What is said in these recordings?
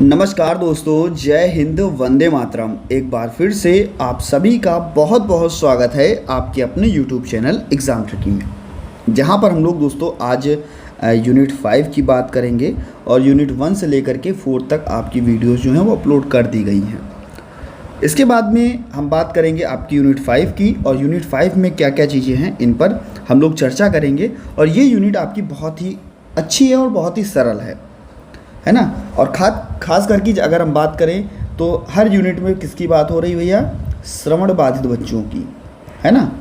नमस्कार दोस्तों, जय हिंद, वंदे मातरम। एक बार फिर से आप सभी का बहुत बहुत स्वागत है आपके अपने YouTube चैनल एग्ज़ाम ट्रिकी में, जहां पर हम लोग दोस्तों आज यूनिट 5 की बात करेंगे और यूनिट 1 से लेकर के 4 तक आपकी वीडियोस जो हैं वो अपलोड कर दी गई हैं। इसके बाद में हम बात करेंगे आपकी यूनिट 5 की, और यूनिट 5 में क्या क्या चीज़ें हैं इन पर हम लोग चर्चा करेंगे। और ये यूनिट आपकी बहुत ही अच्छी है और बहुत ही सरल है ना। और खास करके अगर हम बात करें तो हर यूनिट में किसकी बात हो रही है भैया? श्रवण बाधित बच्चों की, है ना।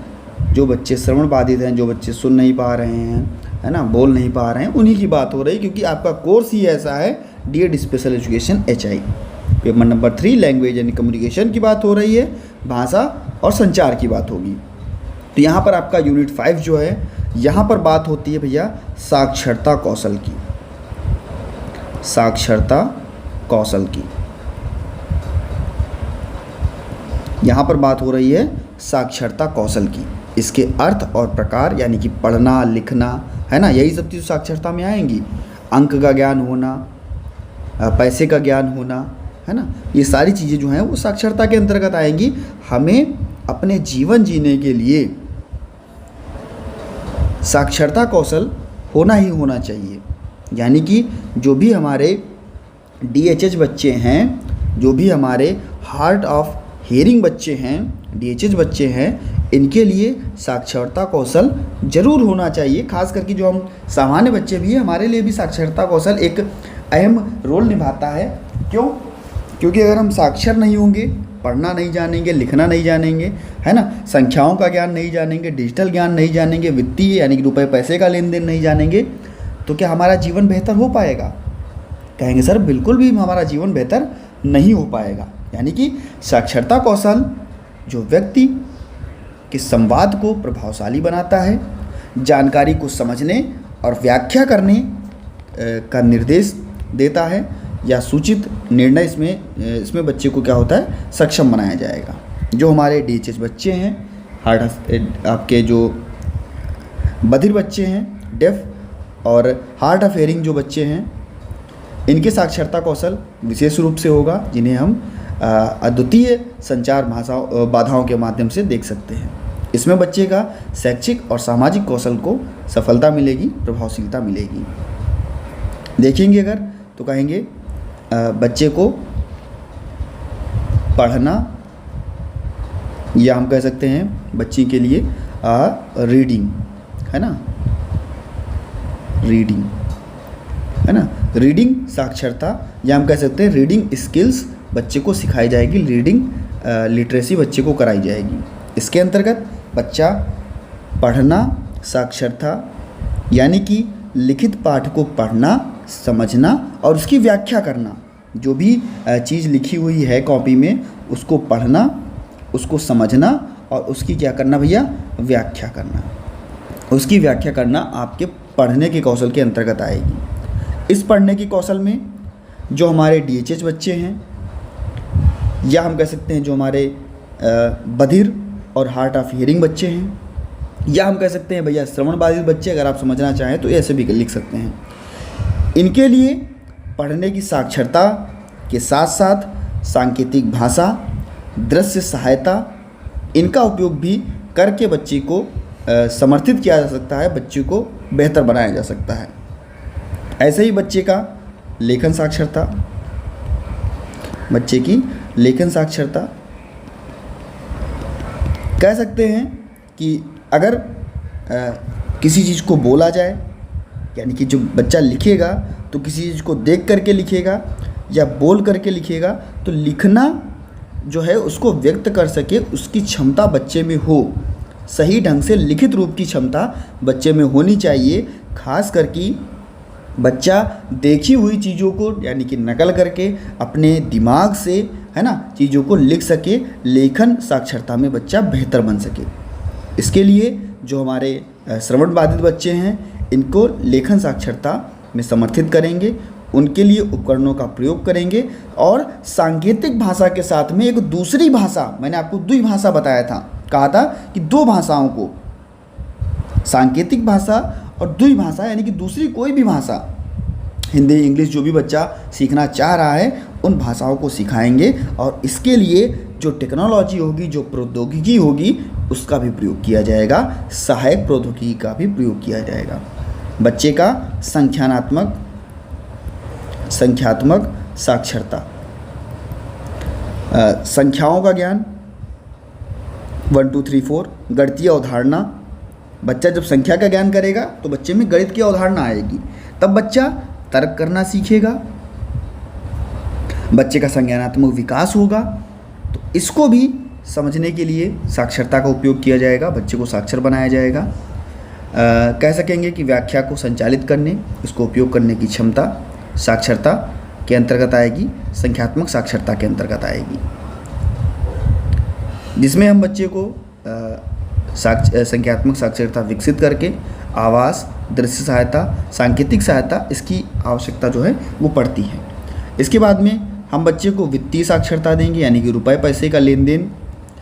जो बच्चे श्रवण बाधित हैं, जो बच्चे सुन नहीं पा रहे हैं, है ना, बोल नहीं पा रहे हैं, उन्हीं की बात हो रही है, क्योंकि आपका कोर्स ही ऐसा है, D Ed special education HI। Paper number 3 language and communication की बात हो रही है, भाषा और संचार की बात होगी। तो यहाँ पर आपका यूनिट 5 जो है, यहाँ पर बात होती है भैया साक्षरता कौशल की। साक्षरता कौशल की यहाँ पर बात हो रही है, साक्षरता कौशल की। इसके अर्थ और प्रकार यानी कि पढ़ना लिखना, है ना, यही सब चीज़ साक्षरता में आएंगी। अंक का ज्ञान होना, पैसे का ज्ञान होना, है ना, ये सारी चीज़ें जो हैं वो साक्षरता के अंतर्गत आएंगी। हमें अपने जीवन जीने के लिए साक्षरता कौशल होना ही होना चाहिए। यानी कि जो भी हमारे DHH बच्चे हैं, जो भी हमारे हार्ड ऑफ हेयरिंग बच्चे हैं, DHH बच्चे हैं, इनके लिए साक्षरता कौशल ज़रूर होना चाहिए। खास करके जो हम सामान्य बच्चे भी हैं, हमारे लिए भी साक्षरता कौशल एक अहम रोल निभाता है। क्यों? क्योंकि अगर हम साक्षर नहीं होंगे, पढ़ना नहीं जानेंगे, लिखना नहीं जानेंगे, है ना, संख्याओं का ज्ञान नहीं जानेंगे, डिजिटल ज्ञान नहीं जानेंगे, वित्तीय यानी कि रुपए पैसे का लेन देन नहीं जानेंगे, तो क्या हमारा जीवन बेहतर हो पाएगा? कहेंगे सर बिल्कुल भी हमारा जीवन बेहतर नहीं हो पाएगा। यानी कि साक्षरता कौशल जो व्यक्ति के संवाद को प्रभावशाली बनाता है, जानकारी को समझने और व्याख्या करने का निर्देश देता है, या सूचित निर्णय इसमें बच्चे को क्या होता है, सक्षम बनाया जाएगा। जो हमारे DHH बच्चे हैं, आपके जो बधिर बच्चे हैं, डेफ और हार्ड ऑफ हेयरिंग जो बच्चे हैं, इनके साक्षरता कौशल विशेष रूप से होगा, जिन्हें हम अद्वितीय संचार बाधाओं के माध्यम से देख सकते हैं। इसमें बच्चे का शैक्षिक और सामाजिक कौशल को सफलता मिलेगी, प्रभावशीलता मिलेगी। देखेंगे अगर तो कहेंगे बच्चे को पढ़ना, या हम कह सकते हैं बच्चे के लिए रीडिंग, है ना, रीडिंग, है ना, रीडिंग साक्षरता, या हम कह सकते हैं रीडिंग स्किल्स बच्चे को सिखाई जाएगी, रीडिंग लिटरेसी बच्चे को कराई जाएगी। इसके अंतर्गत बच्चा पढ़ना, साक्षरता यानी कि लिखित पाठ को पढ़ना, समझना और उसकी व्याख्या करना। जो भी चीज़ लिखी हुई है कॉपी में, उसको पढ़ना, उसको समझना और उसकी क्या करना भैया, व्याख्या करना। उसकी व्याख्या करना आपके पढ़ने के कौशल के अंतर्गत आएगी। इस पढ़ने के कौशल में जो हमारे DHH बच्चे हैं, या हम कह सकते हैं जो हमारे बधिर और हार्ड ऑफ हियरिंग बच्चे हैं, या हम कह सकते हैं भैया श्रवण बाधित बच्चे, अगर आप समझना चाहें तो ऐसे भी लिख सकते हैं। इनके लिए पढ़ने की साक्षरता के साथ साथ सांकेतिक भाषा, दृश्य सहायता, इनका उपयोग भी करके बच्चे को समर्थित किया जा सकता है, बच्चे को बेहतर बनाया जा सकता है। ऐसे ही बच्चे का लेखन साक्षरता, बच्चे की लेखन साक्षरता कह सकते हैं कि अगर किसी चीज़ को बोला जाए, यानी कि जो बच्चा लिखेगा तो किसी चीज़ को देख करके लिखेगा या बोल करके लिखेगा, तो लिखना जो है उसको व्यक्त कर सके, उसकी क्षमता बच्चे में हो, सही ढंग से लिखित रूप की क्षमता बच्चे में होनी चाहिए। खास करके बच्चा देखी हुई चीज़ों को यानी कि नकल करके अपने दिमाग से, है ना, चीज़ों को लिख सके, लेखन साक्षरता में बच्चा बेहतर बन सके। इसके लिए जो हमारे श्रवण बाधित बच्चे हैं, इनको लेखन साक्षरता में समर्थित करेंगे, उनके लिए उपकरणों का प्रयोग करेंगे, और सांकेतिक भाषा के साथ में एक दूसरी भाषा, मैंने आपको द्विभाषा बताया था, कहा था कि 2 भाषाओं को, सांकेतिक भाषा और द्विभाषा यानी कि दूसरी कोई भी भाषा, हिंदी इंग्लिश जो भी बच्चा सीखना चाह रहा है उन भाषाओं को सिखाएंगे, और इसके लिए जो टेक्नोलॉजी होगी, जो प्रौद्योगिकी होगी, उसका भी प्रयोग किया जाएगा, सहायक प्रौद्योगिकी का भी प्रयोग किया जाएगा। बच्चे का संख्यात्मक साक्षरता, संख्याओं का ज्ञान 1 2 3 4, गणितीय अवधारणा। बच्चा जब संख्या का ज्ञान करेगा तो बच्चे में गणित की अवधारणा आएगी, तब बच्चा तर्क करना सीखेगा, बच्चे का संज्ञानात्मक विकास होगा। तो इसको भी समझने के लिए साक्षरता का उपयोग किया जाएगा, बच्चे को साक्षर बनाया जाएगा। कह सकेंगे कि व्याख्या को संचालित करने, इसको उपयोग करने की क्षमता साक्षरता के अंतर्गत आएगी, संख्यात्मक साक्षरता के अंतर्गत आएगी, जिसमें हम बच्चे को संख्यात्मक साक्षरता विकसित करके आवास, दृश्य सहायता, सांकेतिक सहायता, इसकी आवश्यकता जो है वो पड़ती है। इसके बाद में हम बच्चे को वित्तीय साक्षरता देंगे, यानी कि रुपए पैसे का लेन देन,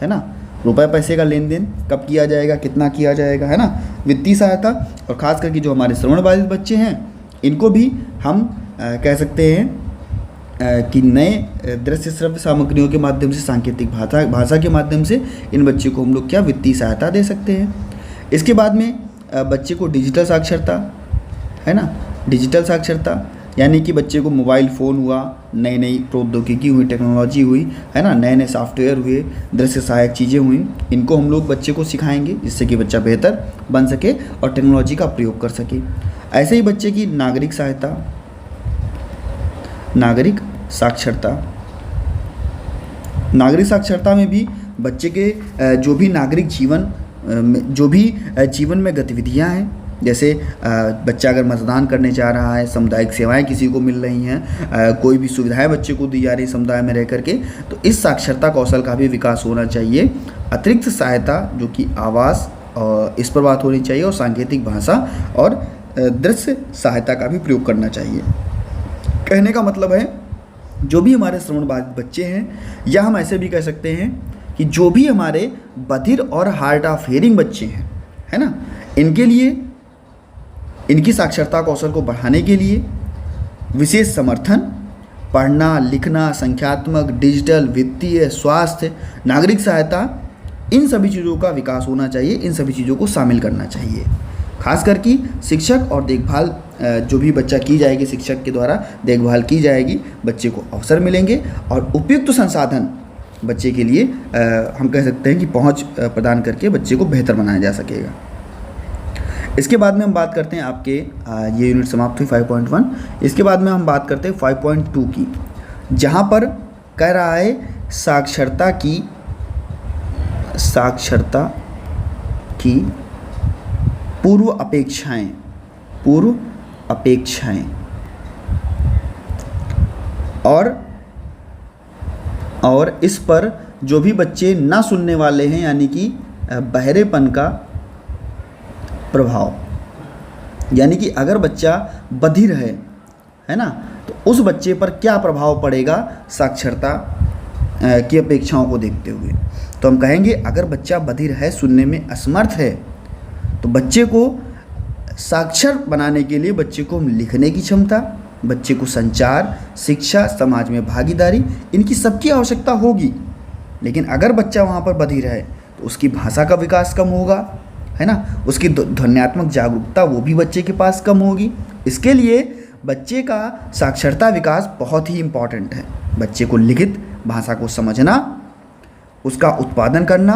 है ना, रुपए पैसे का लेन देन कब किया जाएगा, कितना किया जाएगा, है ना, वित्तीय सहायता। और ख़ास करके जो हमारे श्रवण बाधित बच्चे हैं, इनको भी हम कह सकते हैं कि नए दृश्य श्रव्य सामग्रियों के माध्यम से, सांकेतिक भाषा के माध्यम से इन बच्चे को हम लोग क्या वित्तीय सहायता दे सकते हैं। इसके बाद में बच्चे को डिजिटल साक्षरता, है ना, डिजिटल साक्षरता यानी कि बच्चे को मोबाइल फ़ोन हुआ, नई नई प्रौद्योगिकी हुई, टेक्नोलॉजी हुई, है ना, नए नए सॉफ्टवेयर हुए, दृश्य सहायक चीज़ें हुई, इनको हम लोग बच्चे को सिखाएंगे, जिससे कि बच्चा बेहतर बन सके और टेक्नोलॉजी का प्रयोग कर सके। ऐसे ही बच्चे की नागरिक सहायता, नागरिक साक्षरता, नागरिक साक्षरता में भी बच्चे के जो भी नागरिक जीवन में गतिविधियां हैं, जैसे बच्चा अगर मतदान करने जा रहा है, सामुदायिक सेवाएं किसी को मिल रही हैं, कोई भी सुविधाएं बच्चे को दी जा रही समुदाय में रह करके, तो इस साक्षरता कौशल का भी विकास होना चाहिए। अतिरिक्त सहायता जो कि आवास इस पर बात होनी चाहिए, और सांकेतिक भाषा और दृश्य सहायता का भी प्रयोग करना चाहिए। कहने का मतलब है जो भी हमारे श्रवण बाधित बच्चे हैं, या हम ऐसे भी कह सकते हैं कि जो भी हमारे बधिर और हार्ड ऑफ हियरिंग बच्चे हैं, है ना, इनके लिए, इनकी साक्षरता कौशल को बढ़ाने के लिए विशेष समर्थन, पढ़ना लिखना, संख्यात्मक, डिजिटल, वित्तीय, स्वास्थ्य, नागरिक सहायता, इन सभी चीज़ों का विकास होना चाहिए, इन सभी चीज़ों को शामिल करना चाहिए। खास करके शिक्षक और देखभाल जो भी बच्चा की जाएगी, शिक्षक के द्वारा देखभाल की जाएगी, बच्चे को अवसर मिलेंगे और उपयुक्त संसाधन बच्चे के लिए हम कह सकते हैं कि पहुंच प्रदान करके बच्चे को बेहतर बनाया जा सकेगा। इसके बाद में हम बात करते हैं आपके ये यूनिट समाप्त हुई 5.1। इसके बाद में हम बात करते हैं 5.2 की, जहाँ पर कह रहा है साक्षरता की पूर्व अपेक्षाएं और इस पर जो भी बच्चे ना सुनने वाले हैं, यानी कि बहरेपन का प्रभाव, यानी कि अगर बच्चा बधिर है ना, तो उस बच्चे पर क्या प्रभाव पड़ेगा साक्षरता की अपेक्षाओं को देखते हुए। तो हम कहेंगे अगर बच्चा बधिर है, सुनने में असमर्थ है, तो बच्चे को साक्षर बनाने के लिए बच्चे को लिखने की क्षमता, बच्चे को संचार, शिक्षा, समाज में भागीदारी, इनकी सबकी आवश्यकता होगी। लेकिन अगर बच्चा वहाँ पर बधिर है तो उसकी भाषा का विकास कम होगा, है ना, उसकी ध्वन्यात्मक जागरूकता वो भी बच्चे के पास कम होगी। इसके लिए बच्चे का साक्षरता विकास बहुत ही इम्पॉर्टेंट है। बच्चे को लिखित भाषा को समझना, उसका उत्पादन करना,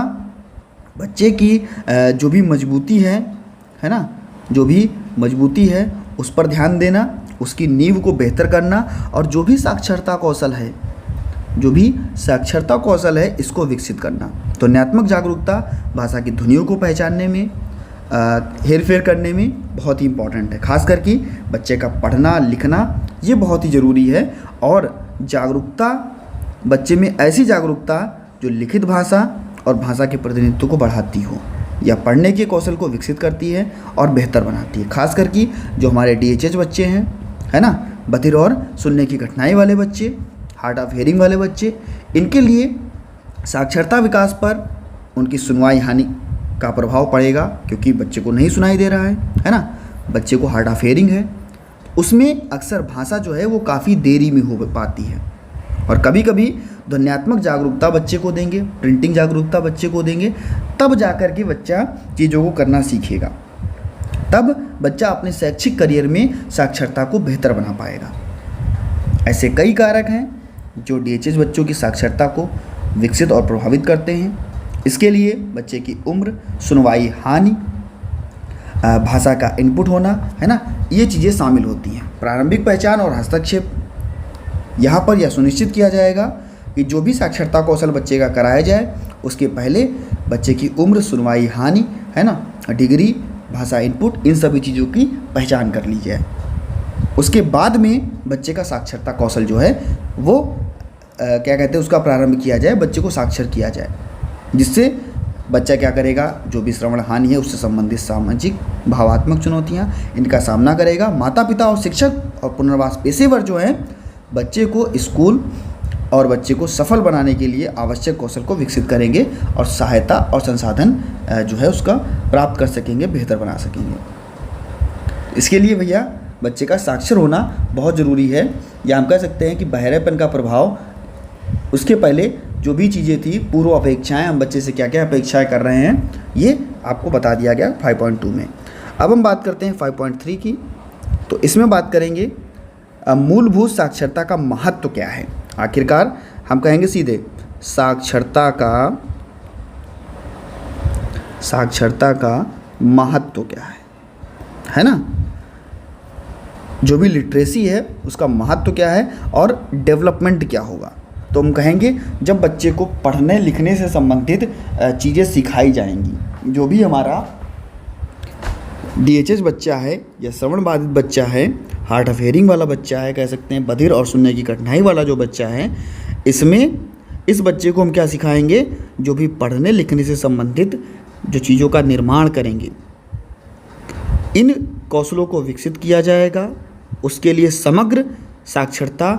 बच्चे की जो भी मजबूती है ना, जो भी मजबूती है उस पर ध्यान देना, उसकी नींव को बेहतर करना, और जो भी साक्षरता कौशल है इसको विकसित करना। ध्वन्यात्मक जागरूकता भाषा की ध्वनियों को पहचानने में, हेरफेर करने में बहुत ही इम्पॉर्टेंट है। खास करके बच्चे का पढ़ना लिखना ये बहुत ही ज़रूरी है। और जागरूकता, बच्चे में ऐसी जागरूकता जो लिखित भाषा और भाषा के प्रतिनिधित्व को बढ़ाती हो या पढ़ने के कौशल को विकसित करती है और बेहतर बनाती है। खास करके जो हमारे DHH बच्चे हैं, है ना, बधिर और सुनने की कठिनाई वाले बच्चे, हार्ड ऑफ हियरिंग वाले बच्चे, इनके लिए साक्षरता विकास पर उनकी सुनवाई हानि का प्रभाव पड़ेगा, क्योंकि बच्चे को नहीं सुनाई दे रहा है ना, बच्चे को हार्ड ऑफ हियरिंग है, उसमें अक्सर भाषा जो है वो काफ़ी देरी में हो पाती है। और कभी कभी ध्वन्यात्मक जागरूकता बच्चे को देंगे, प्रिंटिंग जागरूकता बच्चे को देंगे, तब जाकर के बच्चा चीज़ों को करना सीखेगा, तब बच्चा अपने शैक्षिक करियर में साक्षरता को बेहतर बना पाएगा। ऐसे कई कारक हैं जो डीएचएच बच्चों की साक्षरता को विकसित और प्रभावित करते हैं। इसके लिए बच्चे की उम्र, सुनवाई हानि, भाषा का इनपुट होना, है ना, ये चीज़ें शामिल होती हैं। प्रारंभिक पहचान और हस्तक्षेप, यहाँ पर यह सुनिश्चित किया जाएगा कि जो भी साक्षरता कौशल बच्चे का कराया जाए उसके पहले बच्चे की उम्र, सुनवाई हानि, है ना, डिग्री, भाषा इनपुट, इन सभी चीज़ों की पहचान कर ली जाए। उसके बाद में बच्चे का साक्षरता कौशल जो है वो क्या कहते हैं, उसका प्रारंभ किया जाए, बच्चे को साक्षर किया जाए, जिससे बच्चा क्या करेगा, जो भी श्रवण हानि है उससे संबंधित सामाजिक भावात्मक चुनौतियाँ इनका सामना करेगा। माता पिता और शिक्षक और पुनर्वास पेशेवर जो हैं बच्चे को स्कूल और बच्चे को सफल बनाने के लिए आवश्यक कौशल को विकसित करेंगे और सहायता और संसाधन जो है उसका प्राप्त कर सकेंगे, बेहतर बना सकेंगे। इसके लिए भैया बच्चे का साक्षर होना बहुत ज़रूरी है। या हम कह सकते हैं कि बहरेपन का प्रभाव, उसके पहले जो भी चीज़ें थी, पूर्व अपेक्षाएं, हम बच्चे से क्या क्या अपेक्षाएं कर रहे हैं, ये आपको बता दिया गया 5.2 में। अब हम बात करते हैं 5.3 की। तो इसमें बात करेंगे मूलभूत साक्षरता का महत्व क्या है। आखिरकार हम कहेंगे सीधे साक्षरता का महत्व क्या है ना, जो भी लिटरेसी है उसका महत्व क्या है और डेवलपमेंट क्या होगा। तो हम कहेंगे जब बच्चे को पढ़ने लिखने से संबंधित चीज़ें सिखाई जाएंगी। जो भी हमारा डीएचएच बच्चा है या श्रवण बाधित बच्चा है, हार्ड ऑफ हेयरिंग वाला बच्चा है, कह सकते हैं बधिर और सुनने की कठिनाई वाला जो बच्चा है, इसमें इस बच्चे को हम क्या सिखाएंगे, जो भी पढ़ने लिखने से संबंधित जो चीज़ों का निर्माण करेंगे, इन कौशलों को विकसित किया जाएगा। उसके लिए समग्र साक्षरता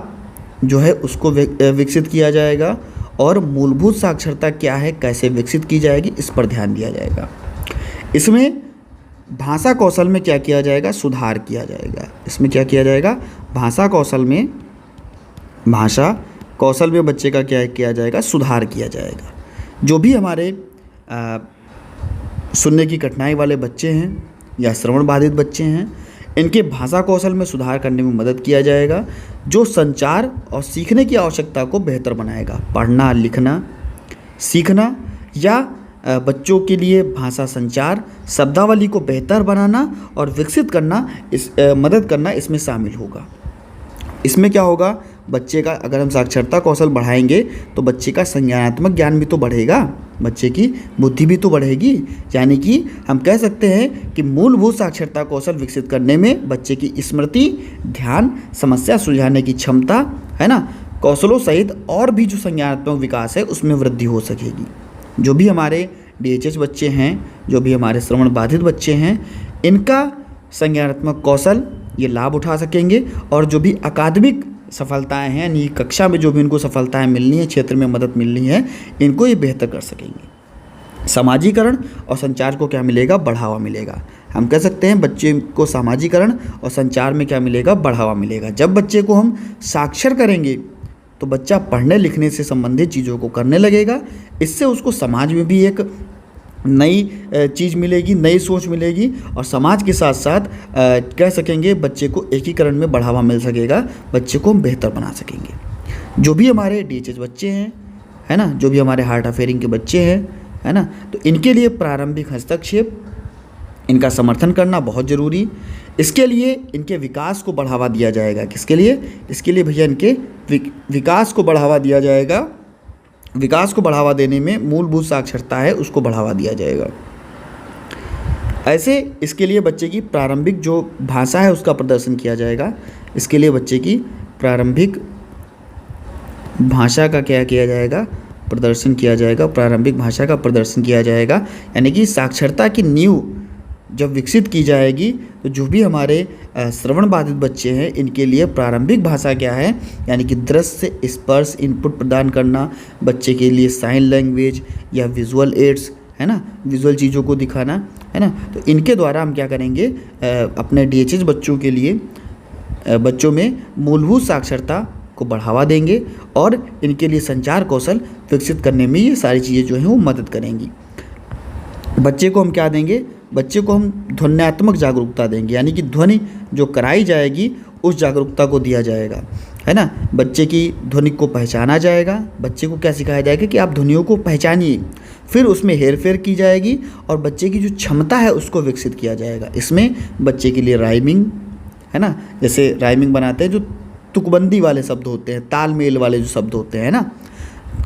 जो है उसको विकसित किया जाएगा और मूलभूत साक्षरता क्या है, कैसे विकसित की जाएगी, इस पर ध्यान दिया जाएगा। इसमें भाषा कौशल में क्या किया जाएगा, सुधार किया जाएगा। इसमें क्या किया जाएगा, भाषा कौशल में बच्चे का क्या किया जाएगा, सुधार किया जाएगा। जो भी हमारे सुनने की कठिनाई वाले बच्चे हैं या श्रवण बाधित बच्चे हैं, इनके भाषा कौशल में सुधार करने में मदद किया जाएगा, जो संचार और सीखने की आवश्यकता को बेहतर बनाएगा। पढ़ना, लिखना, सीखना या बच्चों के लिए भाषा संचार, शब्दावली को बेहतर बनाना और विकसित करना, मदद करना इसमें शामिल होगा। इसमें क्या होगा, बच्चे का अगर हम साक्षरता कौशल बढ़ाएंगे तो बच्चे का संज्ञानात्मक ज्ञान भी तो बढ़ेगा, बच्चे की बुद्धि भी तो बढ़ेगी। यानी कि हम कह सकते हैं कि मूलभूत साक्षरता कौशल विकसित करने में बच्चे की स्मृति, ध्यान, समस्या सुलझाने की क्षमता, है ना, कौशलों सहित और भी जो संज्ञानात्मक विकास है उसमें वृद्धि हो सकेगी। जो भी हमारे डीएचएच बच्चे हैं, जो भी हमारे श्रवण बाधित बच्चे हैं, इनका संज्ञानात्मक कौशल ये लाभ उठा सकेंगे और जो भी अकादमिक सफलताएं हैं, यानी कक्षा में जो भी इनको सफलताएं मिलनी है, क्षेत्र में मदद मिलनी है, इनको ये बेहतर कर सकेंगे। सामाजिकरण और संचार को क्या मिलेगा, बढ़ावा मिलेगा। हम कह सकते हैं बच्चे को सामाजिकरण और संचार में क्या मिलेगा, बढ़ावा मिलेगा। जब बच्चे को हम साक्षर करेंगे तो बच्चा पढ़ने लिखने से संबंधित चीज़ों को करने लगेगा। इससे उसको समाज में भी एक नई चीज़ मिलेगी, नई सोच मिलेगी और समाज के साथ साथ कह सकेंगे बच्चे को एकीकरण में बढ़ावा मिल सकेगा, बच्चे को हम बेहतर बना सकेंगे। जो भी हमारे डीएचएच बच्चे हैं, है ना, जो भी हमारे हार्ड ऑफ हेयरिंग के बच्चे हैं, है ना, तो इनके लिए प्रारंभिक हस्तक्षेप, इनका समर्थन करना बहुत ज़रूरी। इसके लिए इनके विकास को बढ़ावा दिया जाएगा। किसके लिए, इसके लिए भैया इनके विकास को बढ़ावा दिया जाएगा। विकास को बढ़ावा देने में मूलभूत साक्षरता है उसको बढ़ावा दिया जाएगा। ऐसे इसके लिए बच्चे की प्रारंभिक जो भाषा है उसका प्रदर्शन किया जाएगा। इसके लिए बच्चे की प्रारंभिक भाषा का क्या किया जाएगा, प्रदर्शन किया जाएगा। प्रारंभिक भाषा का प्रदर्शन किया जाएगा, यानी कि साक्षरता की नींव जब विकसित की जाएगी तो जो भी हमारे श्रवण बाधित बच्चे हैं इनके लिए प्रारंभिक भाषा क्या है, यानी कि दृश्य, स्पर्श इनपुट प्रदान करना, बच्चे के लिए साइन लैंग्वेज या विजुअल एड्स, है ना, विजुअल चीज़ों को दिखाना, है ना, तो इनके द्वारा हम क्या करेंगे, अपने डीएचएच बच्चों के लिए बच्चों में मूलभूत साक्षरता को बढ़ावा देंगे और इनके लिए संचार कौशल विकसित करने में ये सारी चीज़ें जो हैं वो मदद करेंगी। बच्चे को हम क्या देंगे? बच्चे को हम ध्वन्यात्मक जागरूकता देंगे, यानी कि ध्वनि जो कराई जाएगी उस जागरूकता को दिया जाएगा, है ना। बच्चे की ध्वनि को पहचाना जाएगा। बच्चे को क्या सिखाया जाएगा कि आप ध्वनियों को पहचानिए, फिर उसमें हेरफेर की जाएगी और बच्चे की जो क्षमता है उसको विकसित किया जाएगा। इसमें बच्चे के लिए राइमिंग, है ना, जैसे राइमिंग बनाते हैं जो तुकबंदी वाले शब्द होते हैं, तालमेल वाले जो शब्द होते हैं ना,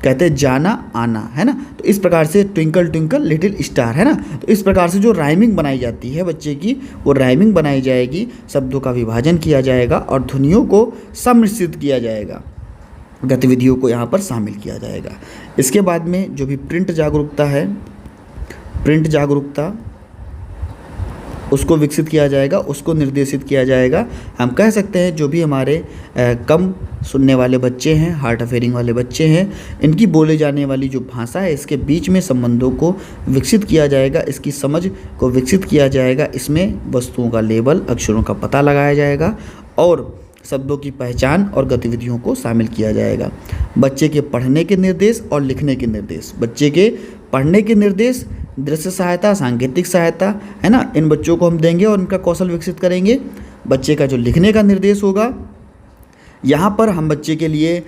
कहते हैं जाना आना, है ना। तो इस प्रकार से ट्विंकल ट्विंकल लिटिल स्टार, है ना, तो इस प्रकार से जो राइमिंग बनाई जाती है बच्चे की, वो राइमिंग बनाई जाएगी, शब्दों का विभाजन किया जाएगा और ध्वनियों को सम्मिश्रित किया जाएगा, गतिविधियों को यहाँ पर शामिल किया जाएगा। इसके बाद में जो भी प्रिंट जागरूकता है, प्रिंट जागरूकता उसको विकसित किया जाएगा, उसको निर्देशित किया जाएगा। हम कह सकते हैं जो भी हमारे कम सुनने वाले बच्चे हैं, हार्ड ऑफ हियरिंग वाले बच्चे हैं, इनकी बोले जाने वाली जो भाषा है इसके बीच में संबंधों को विकसित किया जाएगा, इसकी समझ को विकसित किया जाएगा। इसमें वस्तुओं का लेबल, अक्षरों का पता लगाया जाएगा और शब्दों की पहचान और गतिविधियों को शामिल किया जाएगा। बच्चे के पढ़ने के निर्देश और लिखने के निर्देश, बच्चे के पढ़ने के निर्देश, दृश्य सहायता, सांकेतिक सहायता, है ना, इन बच्चों को हम देंगे और इनका कौशल विकसित करेंगे। बच्चे का जो लिखने का निर्देश होगा, यहाँ पर हम बच्चे के लिए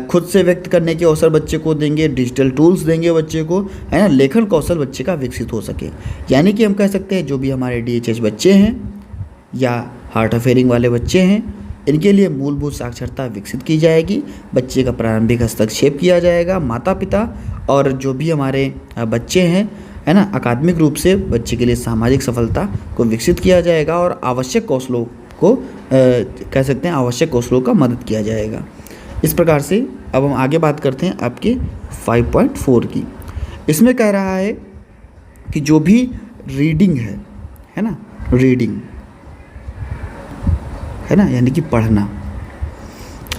खुद से व्यक्त करने के अवसर बच्चे को देंगे, डिजिटल टूल्स देंगे बच्चे को, है ना, लेखन कौशल बच्चे का विकसित हो सके। यानी कि हम कह सकते हैं जो भी हमारे DHH बच्चे हैं या हार्ड ऑफ हियरिंग वाले बच्चे हैं, इनके लिए मूलभूत साक्षरता विकसित की जाएगी। बच्चे का प्रारंभिक हस्तक्षेप किया जाएगा। माता पिता और जो भी हमारे बच्चे हैं, है ना, अकादमिक रूप से बच्चे के लिए सामाजिक सफलता को विकसित किया जाएगा और आवश्यक कौशलों को कह सकते हैं आवश्यक कौशलों का मदद किया जाएगा। इस प्रकार से अब हम आगे बात करते हैं आपके 5.4 की। इसमें कह रहा है कि जो भी रीडिंग है ना, रीडिंग है ना, यानी कि पढ़ना,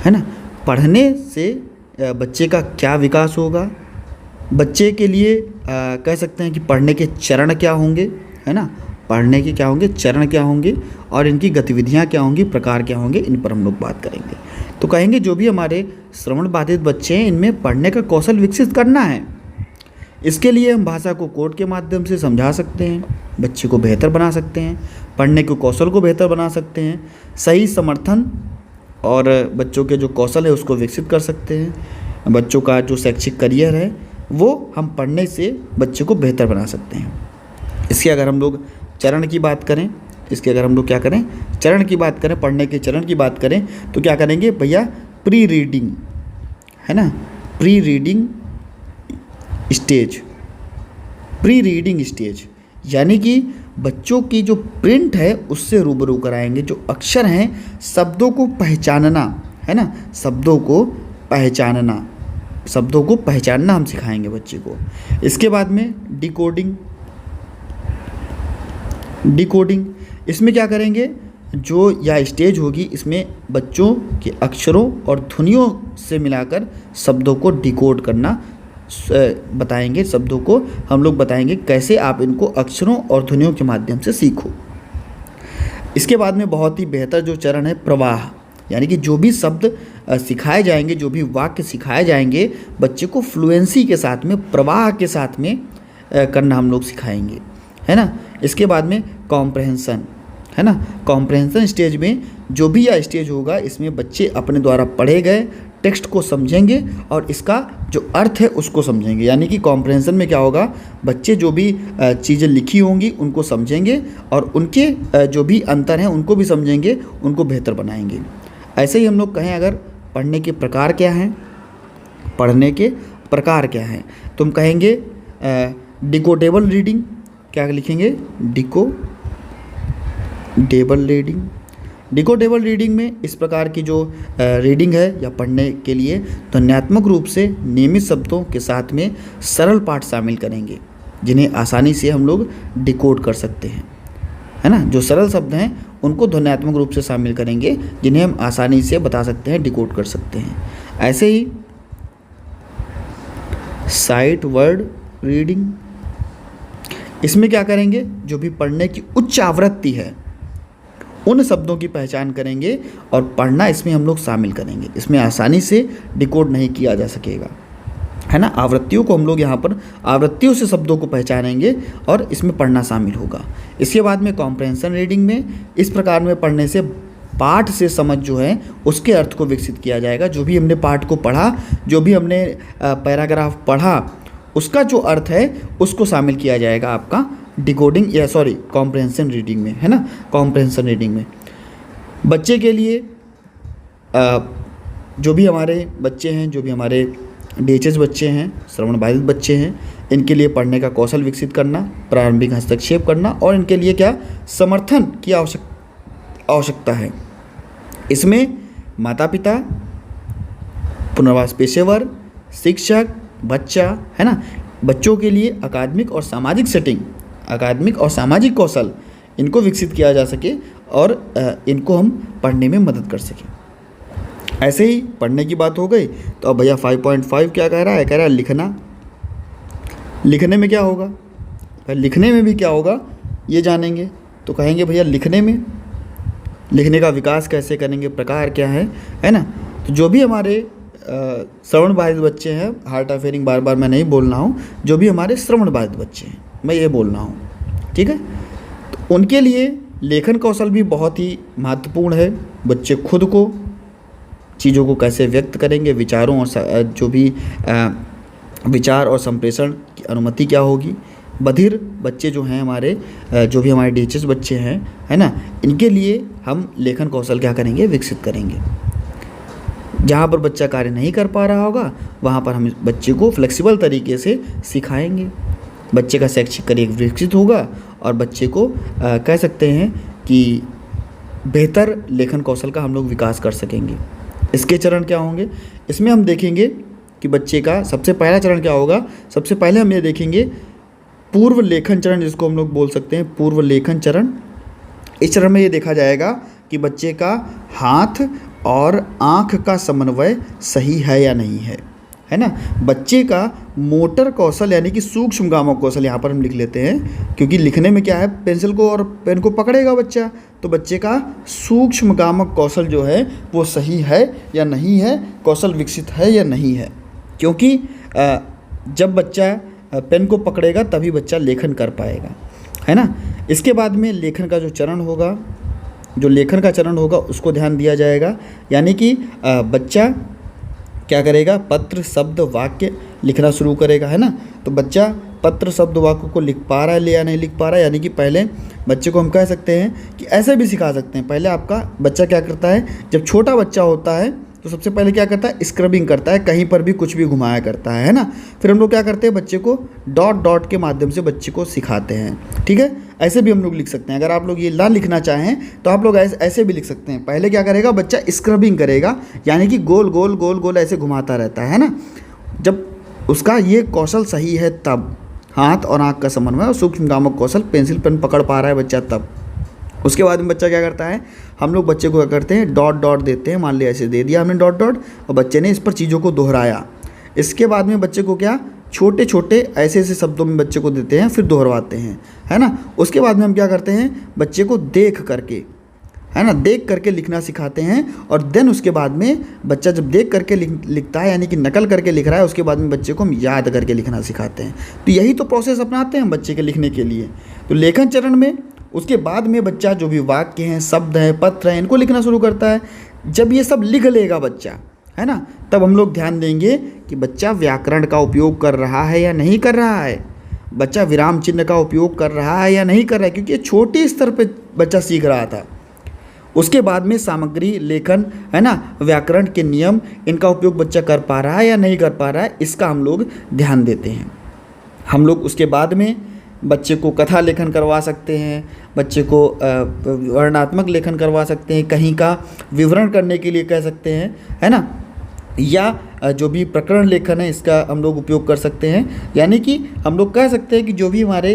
है ना, पढ़ने से बच्चे का क्या विकास होगा, बच्चे के लिए कह सकते हैं कि पढ़ने के चरण क्या होंगे, है ना, पढ़ने के क्या होंगे, चरण क्या होंगे और इनकी गतिविधियाँ क्या होंगी, प्रकार क्या होंगे, इन पर हम लोग बात करेंगे। तो कहेंगे जो भी हमारे श्रवण बाधित बच्चे हैं इनमें पढ़ने का कौशल विकसित करना है। इसके लिए हम भाषा को कोड के माध्यम से समझा सकते हैं, बच्चे को बेहतर बना सकते हैं, पढ़ने के कौशल को बेहतर बना सकते हैं, सही समर्थन और बच्चों के जो कौशल है उसको विकसित कर सकते हैं। बच्चों का जो शैक्षिक करियर है वो हम पढ़ने से बच्चे को बेहतर बना सकते हैं। इसके अगर हम लोग चरण की बात करें, इसके अगर हम लोग क्या करें, चरण की बात करें, पढ़ने के चरण की बात करें तो क्या करेंगे भैया, प्री रीडिंग, है ना, pre reading stage, pre reading stage, यानी कि बच्चों की जो प्रिंट है उससे रूबरू कराएंगे। जो अक्षर हैं, शब्दों को पहचानना, है ना, शब्दों को पहचानना, शब्दों को पहचानना हम सिखाएंगे बच्चे को। इसके बाद में डिकोडिंग, डिकोडिंग इसमें क्या करेंगे, जो या स्टेज होगी इसमें बच्चों के अक्षरों और ध्वनियों से मिलाकर शब्दों को डिकोड करना बताएंगे। शब्दों को हम लोग बताएंगे कैसे आप इनको अक्षरों और ध्वनियों के माध्यम से सीखो। इसके बाद में बहुत ही बेहतर जो चरण है प्रवाह, यानी कि जो भी शब्द सिखाए जाएंगे, जो भी वाक्य सिखाए जाएंगे, बच्चे को फ्लुएंसी के साथ में, प्रवाह के साथ में करना हम लोग सिखाएंगे, है ना। इसके बाद में कॉम्प्रहेंसन, है ना, कॉम्प्रहेंसन स्टेज में जो भी यह स्टेज होगा इसमें बच्चे अपने द्वारा पढ़े गए टेक्स्ट को समझेंगे और इसका जो अर्थ है उसको समझेंगे। यानी कि कॉम्प्रहेंसन में क्या होगा, बच्चे जो भी चीज़ें लिखी होंगी उनको समझेंगे और उनके जो भी अंतर हैं उनको भी समझेंगे, उनको बेहतर बनाएंगे। ऐसे ही हम लोग कहें अगर पढ़ने के प्रकार क्या हैं, पढ़ने के प्रकार क्या हैं, तो हम कहेंगे डिकोडेबल रीडिंग, क्या लिखेंगे, डिकोडेबल रीडिंग। डिकोडेबल रीडिंग में इस प्रकार की जो रीडिंग है या पढ़ने के लिए ध्वन्यात्मक रूप से नियमित शब्दों के साथ में सरल पाठ शामिल करेंगे जिन्हें आसानी से हम लोग डिकोड कर सकते हैं, है ना। जो सरल शब्द हैं उनको ध्वन्यात्मक रूप से शामिल करेंगे जिन्हें हम आसानी से बता सकते हैं, डिकोड कर सकते हैं। ऐसे ही साइट वर्ड रीडिंग, इसमें क्या करेंगे, जो भी पढ़ने की उच्च आवृत्ति है उन शब्दों की पहचान करेंगे और पढ़ना इसमें हम लोग शामिल करेंगे। इसमें आसानी से डिकोड नहीं किया जा सकेगा, है ना। आवृत्तियों को हम लोग यहाँ पर आवृत्तियों से शब्दों को पहचानेंगे और इसमें पढ़ना शामिल होगा। इसके बाद में कॉम्प्रहेंशन रीडिंग में इस प्रकार में पढ़ने से पाठ से समझ जो है उसके अर्थ को विकसित किया जाएगा। जो भी हमने पाठ को पढ़ा, जो भी हमने पैराग्राफ पढ़ा, उसका जो अर्थ है उसको शामिल किया जाएगा आपका डिकोडिंग या कॉम्प्रहेंशन रीडिंग में, है ना। कॉम्प्रहेंशन रीडिंग में बच्चे के लिए जो भी हमारे बच्चे हैं, जो भी हमारे DHH बच्चे हैं, श्रवण बाधित बच्चे हैं, इनके लिए पढ़ने का कौशल विकसित करना, प्रारंभिक हस्तक्षेप करना और इनके लिए क्या समर्थन की आवश्यकता है। इसमें माता पिता, पुनर्वास पेशेवर, शिक्षक, बच्चा, है ना, बच्चों के लिए अकादमिक और सामाजिक सेटिंग, अकादमिक और सामाजिक कौशल इनको विकसित किया जा सके और इनको हम पढ़ने में मदद कर सकें। ऐसे ही पढ़ने की बात हो गई तो अब भैया 5.5 क्या कह रहा है? कह रहा है लिखना। लिखने में क्या होगा? लिखने में भी क्या होगा ये जानेंगे। तो कहेंगे भैया लिखने का विकास कैसे करेंगे, प्रकार क्या है ना। तो जो भी हमारे श्रवण बाधित बच्चे हैं, हार्ट ऑफ हियरिंग बार बार मैं नहीं बोल रहा हूँ, जो भी हमारे श्रवण बाधित बच्चे हैं मैं ये बोल रहा हूँ, ठीक है। तो उनके लिए लेखन कौशल भी बहुत ही महत्वपूर्ण है। बच्चे खुद को चीज़ों को कैसे व्यक्त करेंगे, विचारों और जो भी विचार और संप्रेषण की अनुमति क्या होगी। बधिर बच्चे जो हैं हमारे, जो भी हमारे DHH बच्चे हैं, है ना, इनके लिए हम लेखन कौशल क्या करेंगे, विकसित करेंगे। जहाँ पर बच्चा कार्य नहीं कर पा रहा होगा वहाँ पर हम बच्चे को फ्लेक्सिबल तरीके से सिखाएंगे। बच्चे का शैक्षिक करियर विकसित होगा और बच्चे को कह सकते हैं कि बेहतर लेखन कौशल का हम लोग विकास कर सकेंगे। इसके चरण क्या होंगे, इसमें हम देखेंगे कि बच्चे का सबसे पहला चरण क्या होगा। सबसे पहले हम ये देखेंगे पूर्व लेखन चरण, जिसको हम लोग बोल सकते हैं पूर्व लेखन चरण। इस चरण में ये देखा जाएगा कि बच्चे का हाथ और आँख का समन्वय सही है या नहीं है ना। बच्चे का मोटर कौशल यानी कि सूक्ष्म गामक कौशल, यहाँ पर हम लिख लेते हैं क्योंकि लिखने में क्या है, पेंसिल को और पेन को पकड़ेगा बच्चा, तो बच्चे का सूक्ष्म गामक कौशल जो है वो सही है या नहीं है, कौशल विकसित है या नहीं है। क्योंकि जब बच्चा पेन को पकड़ेगा तभी बच्चा लेखन कर पाएगा, है ना। इसके बाद में लेखन का जो चरण होगा, जो लेखन का चरण होगा उसको ध्यान दिया जाएगा। यानी कि बच्चा क्या करेगा, पत्र शब्द वाक्य लिखना शुरू करेगा, है ना। तो बच्चा पत्र शब्द वाक्य को लिख पा रहा है या नहीं लिख पा रहा है। यानी कि पहले बच्चे को हम कह सकते हैं कि ऐसे भी सिखा सकते हैं। पहले आपका बच्चा क्या करता है, जब छोटा बच्चा होता है तो सबसे पहले क्या करता है, स्क्रबिंग करता है, कहीं पर भी कुछ भी घुमाया करता है ना। फिर हम लोग क्या करते हैं, बच्चे को डॉट डॉट के माध्यम से बच्चे को सिखाते हैं, ठीक है। ऐसे भी हम लोग लिख सकते हैं। अगर आप लोग ये ना लिखना चाहें तो आप लोग ऐसे भी लिख सकते हैं। पहले क्या करेगा, बच्चा स्क्रबिंग करेगा, यानी कि गोल गोल गोल गोल ऐसे घुमाता रहता है ना। जब उसका ये कौशल सही है तब, हाथ और आँख का समन्वय और सूक्ष्म गामक कौशल, पेंसिल पेन पकड़ पा रहा है बच्चा तब। उसके बाद में बच्चा क्या करता है, हम लोग बच्चे को क्या करते हैं, डॉट डॉट देते हैं। मान लिया ऐसे दे दिया हमने डॉट डॉट और बच्चे ने इस पर चीज़ों को दोहराया। इसके बाद में बच्चे को क्या, छोटे छोटे ऐसे ऐसे शब्दों में बच्चे को देते हैं, फिर दोहराते हैं, है ना। उसके बाद में हम क्या करते हैं, बच्चे को देख करके, है ना, देख करके लिखना सिखाते हैं। और देन उसके बाद में बच्चा जब देख करके लिखता है, यानी कि नकल करके लिख रहा है, उसके बाद में बच्चे को हम याद करके लिखना सिखाते हैं। तो यही तो प्रोसेस अपनाते हैं हम बच्चे के लिखने के लिए। तो लेखन चरण में उसके बाद में बच्चा जो भी वाक्य हैं, शब्द हैं, पत्र हैं, इनको लिखना शुरू करता है। जब ये सब लिख लेगा बच्चा, है ना, तब हम लोग ध्यान देंगे कि बच्चा व्याकरण का उपयोग कर रहा है या नहीं कर रहा है, बच्चा विराम चिन्ह का उपयोग कर रहा है या नहीं कर रहा है, क्योंकि ये छोटे स्तर पे बच्चा सीख रहा था। उसके बाद में सामग्री लेखन, है ना, व्याकरण के नियम, इनका उपयोग बच्चा कर पा रहा है या नहीं कर पा रहा है, इसका हम लोग ध्यान देते हैं। हम लोग उसके बाद में बच्चे को कथा लेखन करवा सकते हैं, बच्चे को वर्णनात्मक लेखन करवा सकते हैं, कहीं का विवरण करने के लिए कह सकते हैं, है ना, या जो भी प्रकरण लेखन है इसका हम लोग उपयोग कर सकते हैं। यानी कि हम लोग कह सकते हैं कि जो भी हमारे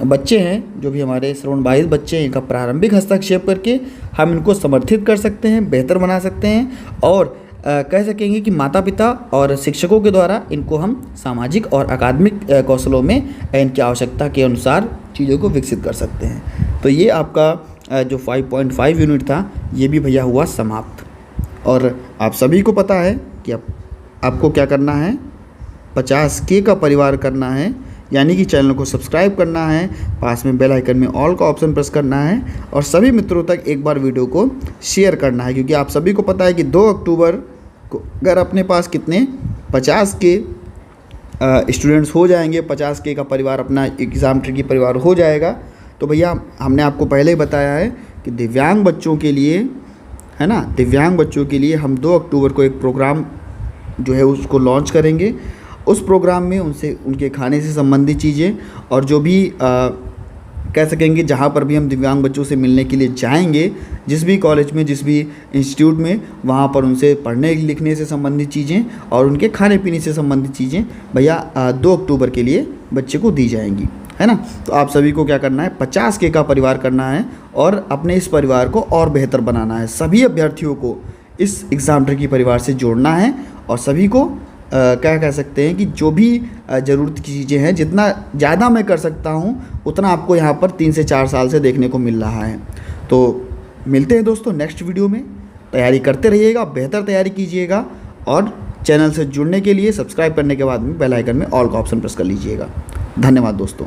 बच्चे हैं, जो भी हमारे श्रवण बाधित बच्चे हैं, इनका प्रारंभिक हस्तक्षेप करके हम इनको समर्थित कर सकते हैं, बेहतर बना सकते हैं और कह सकेंगे कि माता पिता और शिक्षकों के द्वारा इनको हम सामाजिक और अकादमिक कौशलों में इनकी आवश्यकता के अनुसार चीज़ों को विकसित कर सकते हैं। तो ये आपका जो 5.5 यूनिट था ये भी भैया हुआ समाप्त। और आप सभी को पता है कि आपको क्या करना है, 50K का परिवार करना है, यानी कि चैनल को सब्सक्राइब करना है, पास में बेल आइकन में ऑल का ऑप्शन प्रेस करना है और सभी मित्रों तक एक बार वीडियो को शेयर करना है, क्योंकि आप सभी को पता है कि 2 अक्टूबर को अगर अपने पास कितने 50K स्टूडेंट्स हो जाएंगे, 50K का परिवार अपना एग्ज़ाम ट्रिकी परिवार हो जाएगा, तो भैया हमने आपको पहले ही बताया है कि दिव्यांग बच्चों के लिए, है ना, दिव्यांग बच्चों के लिए हम 2 अक्टूबर को एक प्रोग्राम जो है उसको लॉन्च करेंगे। उस प्रोग्राम में उनसे उनके खाने से संबंधित चीज़ें और जो भी कह सकेंगे जहाँ पर भी हम दिव्यांग बच्चों से मिलने के लिए जाएंगे, जिस भी कॉलेज में, जिस भी इंस्टीट्यूट में, वहाँ पर उनसे पढ़ने लिखने से संबंधित चीज़ें और उनके खाने पीने से संबंधित चीज़ें भैया 2 अक्टूबर के लिए बच्चे को दी जाएंगी, है ना। तो आप सभी को क्या करना है, 50K का परिवार करना है और अपने इस परिवार को और बेहतर बनाना है। सभी अभ्यर्थियों को इस एग्ज़ाम ट्रिकी परिवार से जोड़ना है और सभी को क्या कह सकते हैं कि जो भी ज़रूरत की चीज़ें हैं, जितना ज़्यादा मैं कर सकता हूँ उतना आपको यहाँ पर 3 से 4 साल से देखने को मिल रहा है। तो मिलते हैं दोस्तों नेक्स्ट वीडियो में। तैयारी करते रहिएगा, बेहतर तैयारी कीजिएगा और चैनल से जुड़ने के लिए सब्सक्राइब करने के बाद में बेल आइकन में ऑल का ऑप्शन प्रेस कर लीजिएगा। धन्यवाद दोस्तों।